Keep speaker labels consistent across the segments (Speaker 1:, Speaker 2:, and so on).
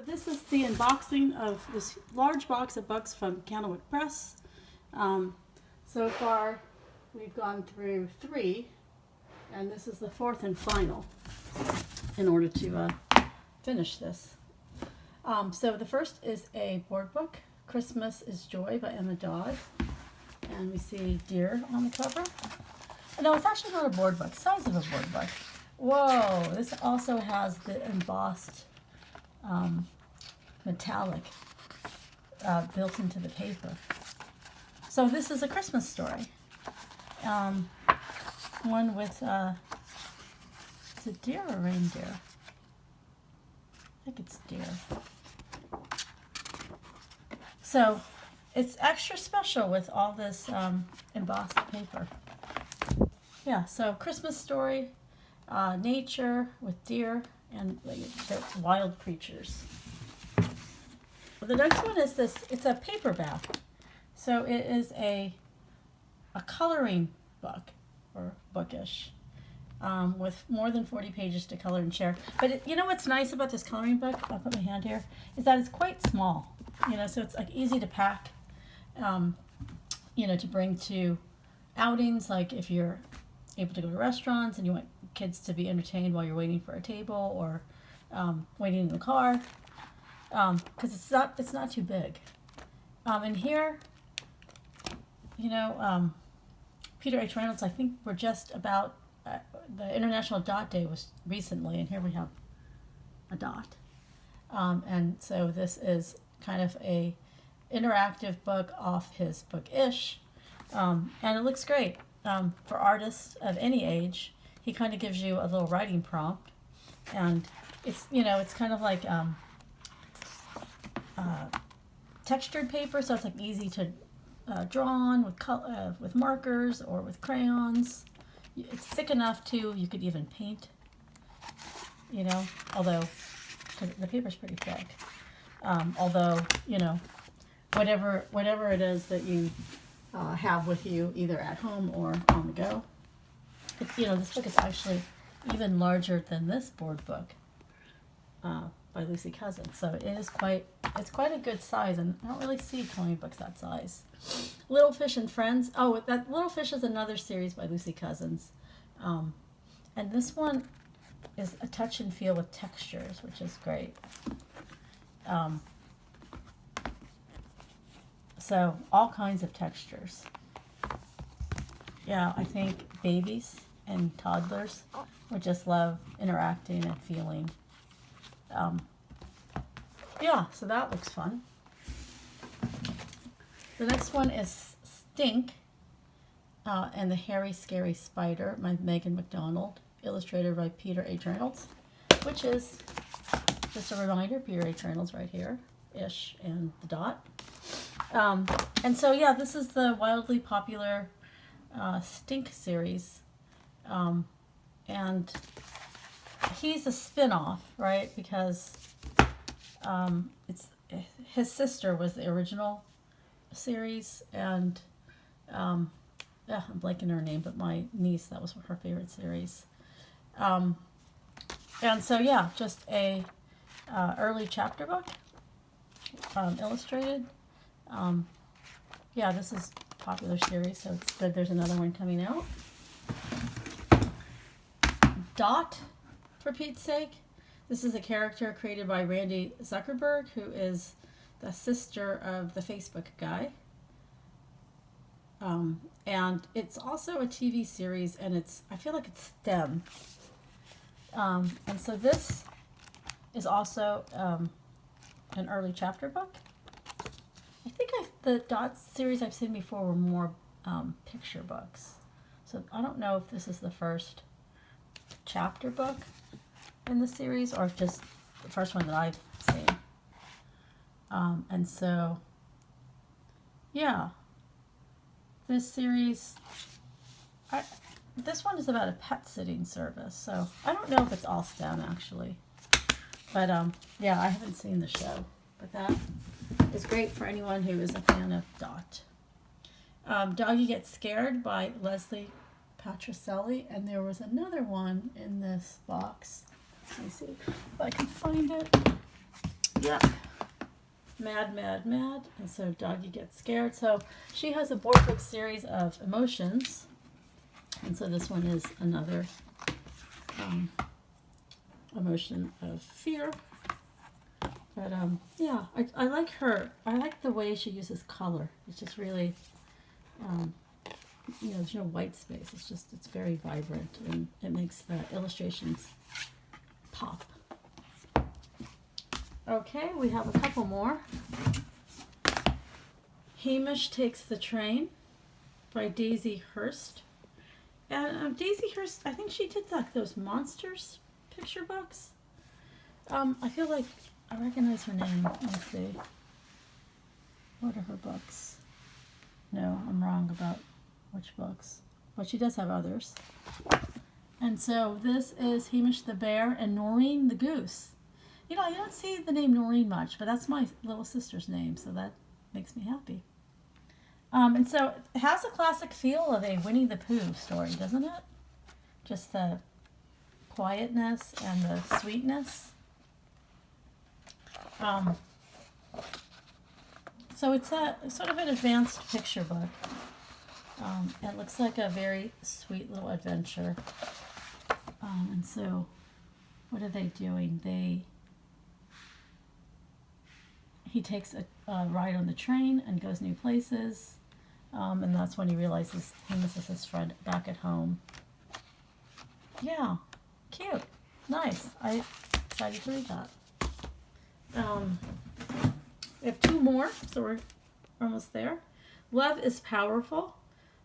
Speaker 1: this is the unboxing of this large box of books from Candlewick Press. So far, we've gone through 3, and this is the 4th and final in order to finish this. So the first is a board book, Christmas is Joy by Dodd. And we see deer on the cover. No, it's actually not a board book, size of a board book. Whoa, this also has the embossed metallic built into the paper. So this is a Christmas story. One with, is it deer or reindeer? I think it's deer. So it's extra special with all this embossed paper. Yeah, so Christmas story, nature with deer and the wild creatures. The next one is this, it's a paperback. So it is a coloring book, or bookish, with more than 40 pages to color and share. But you know what's nice about this coloring book, I'll put my hand here, is that it's quite small. You know, so it's like easy to pack, you know, to bring to outings, like if you're able to go to restaurants and you want kids to be entertained while you're waiting for a table or waiting in the car, because it's not too big. And here, you know, Peter H. Reynolds, I think we're just about, the International Dot Day was recently, and here we have a dot. And so this is kind of a interactive book off his book-ish, and it looks great. For artists of any age, he kind of gives you a little writing prompt, and it's, you know, it's kind of like textured paper, so it's like easy to draw on with markers or with crayons. It's thick enough too, you could even paint, you know, although the paper's pretty thick. Although, you know, whatever it is that you have with you, either at home or on the go. It's, you know, this book is actually even larger than this board book by Lucy Cousins. So it is it's quite a good size, and I don't really see coloring books that size. Little Fish and Friends. Oh, that Little Fish is another series by Lucy Cousins. And this one is a touch and feel with textures, which is great. So all kinds of textures. Yeah, I think babies and toddlers would just love interacting and feeling. Yeah, so that looks fun. The next one is Stink and the Hairy Scary Spider by Megan McDonald, illustrated by Peter H. Reynolds, which is just a reminder, Peter H. Reynolds right here, ish, and the dot. And so, yeah, this is the wildly popular Stink series. And he's a spin-off, right? Because it's his sister was the original series, and yeah, I'm blanking her name, but my niece, that was her favorite series. And so, yeah, just a early chapter book, illustrated. Yeah, this is a popular series, so it's good there's another one coming out. Dot, for Pete's sake. This is a character created by Randy Zuckerberg, who is the sister of the Facebook guy. And it's also a TV series, and I feel like it's STEM. And so this is also an early chapter book. I think the Dot series I've seen before were more picture books. So I don't know if this is the first chapter book in the series, or if just the first one that I've seen. And so, yeah, this series, this one is about a pet sitting service, so I don't know if it's all STEM actually, but yeah, I haven't seen the show, but that is great for anyone who is a fan of Dot. Doggie Gets Scared by Leslie Patricelli, and there was another one in this box. Let me see if I can find it. yep. Mad, mad, mad. And so Doggie gets scared. So she has a board book series of emotions. And so this one is another emotion of fear. But yeah, I like her. I like the way she uses color. It's just really, you know, there's no white space. It's very vibrant, and it makes the illustrations pop. Okay, we have a couple more. Hamish Takes the Train by Daisy Hirst. And Daisy Hirst, I think she did those monsters picture books. I feel like I recognize her name. Let's see. What are her books? No, I'm wrong about which books. But she does have others. And so this is Hamish the Bear and Noreen the Goose. You know, you don't see the name Noreen much, but that's my little sister's name, so that makes me happy. And so it has a classic feel of a Winnie the Pooh story, doesn't it? Just the quietness and the sweetness. So it's a sort of an advanced picture book. It looks like a very sweet little adventure. And so what are they doing? He takes a ride on the train and goes new places. And that's when he realizes he misses his friend back at home. Yeah, cute. Nice. I'm excited to read that. We have two more, so we're almost there. Love is Powerful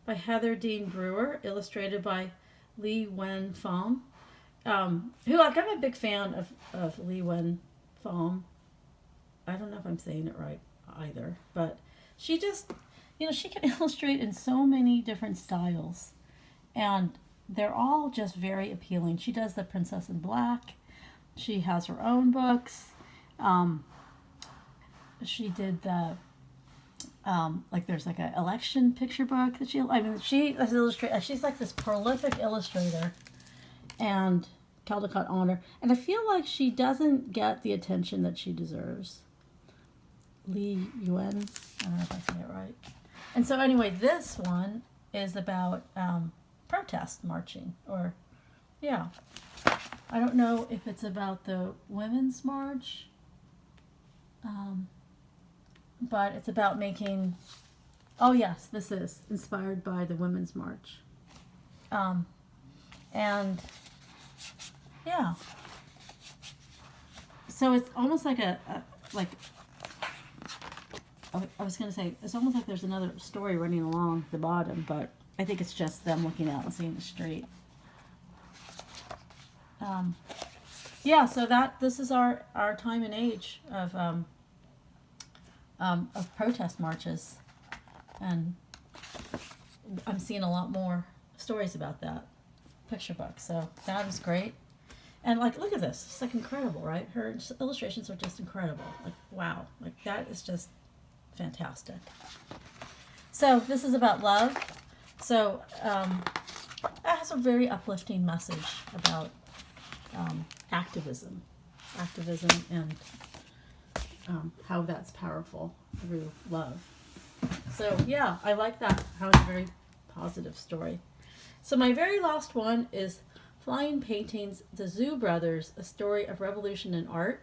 Speaker 1: by Heather Dean Brewer, illustrated by Pham. Who, like, I'm a big fan of Pham. I don't know if I'm saying it right either, but she just, you know, she can illustrate in so many different styles, and they're all just very appealing. She does the Princess in Black. She has her own books. She did the like, there's like an election picture book that she has illustrated. She's like this prolific illustrator, and Caldecott honor. And I feel like she doesn't get the attention that she deserves. LeUyen, I don't know if I say it right. And so anyway, this one is about protest marching, or yeah, I don't know if it's about the Women's March, but it's about making, oh yes, this is inspired by the Women's March. And yeah, so it's almost like I was going to say, it's almost like there's another story running along the bottom, but I think it's just them looking out and seeing the street. Yeah, so this is our time and age of protest marches, and I'm seeing a lot more stories about that picture book. So that is great, and like, look at this, it's like incredible, right? Her illustrations are just incredible. Like, wow, like that is just fantastic. So this is about love. So it has a very uplifting message about activism, and how that's powerful through love. So yeah, I like that, how it's a very positive story. So my very last one is Flying Paintings, the Zhou Brothers, A Story of Revolution in Art.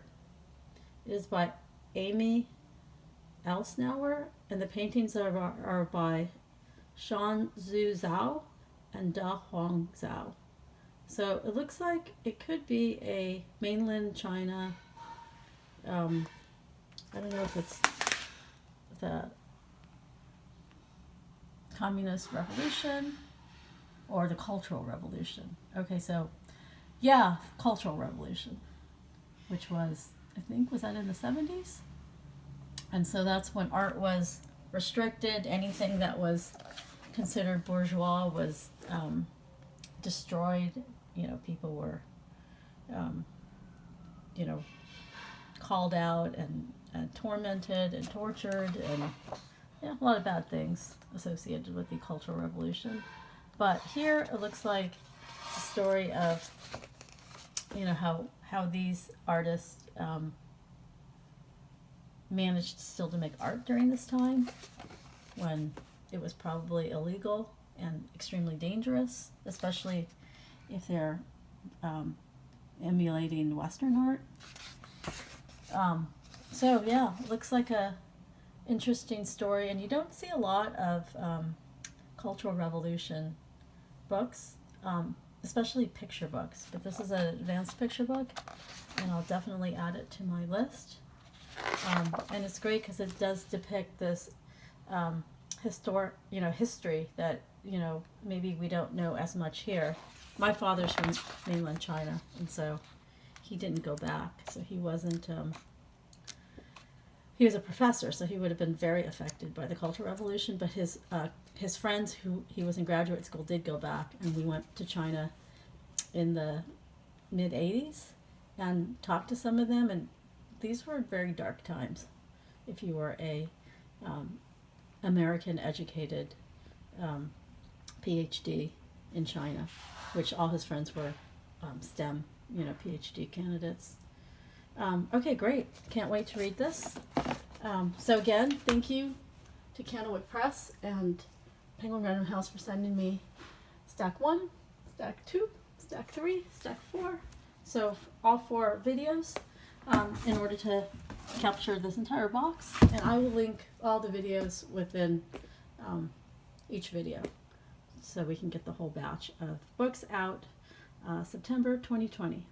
Speaker 1: It is by Amy Alznauer, and the paintings are by ShanZuo and DaHuang Zhou. So it looks like it could be a mainland China, I don't know if it's the Communist Revolution or the Cultural Revolution. Okay, so yeah, Cultural Revolution, which was, I think, was that in the 70s? And so that's when art was restricted. Anything that was considered bourgeois was destroyed. You know, people were, you know, called out and tormented and tortured, and yeah, a lot of bad things associated with the Cultural Revolution. But here it looks like it's a story of, you know, how these artists managed still to make art during this time when it was probably illegal and extremely dangerous, especially if they're emulating Western art. So yeah, looks like a interesting story, and you don't see a lot of Cultural Revolution books, especially picture books, but this is an advanced picture book, and I'll definitely add it to my list. And it's great because it does depict this history that, maybe we don't know as much here. My father's from mainland China, and so he didn't go back, so he wasn't, he was a professor, so he would have been very affected by the Cultural Revolution, but his friends who he was in graduate school did go back, and we went to China in the mid-'80s and talked to some of them, and these were very dark times if you were a American educated PhD in China, which all his friends were STEM, PhD candidates. Okay, great. Can't wait to read this. So again, thank you to Candlewick Press and Penguin Random House for sending me stack 1, stack 2, stack 3, stack 4. So all 4 videos in order to capture this entire box. And I will link all the videos within each video so we can get the whole batch of books out September 2020.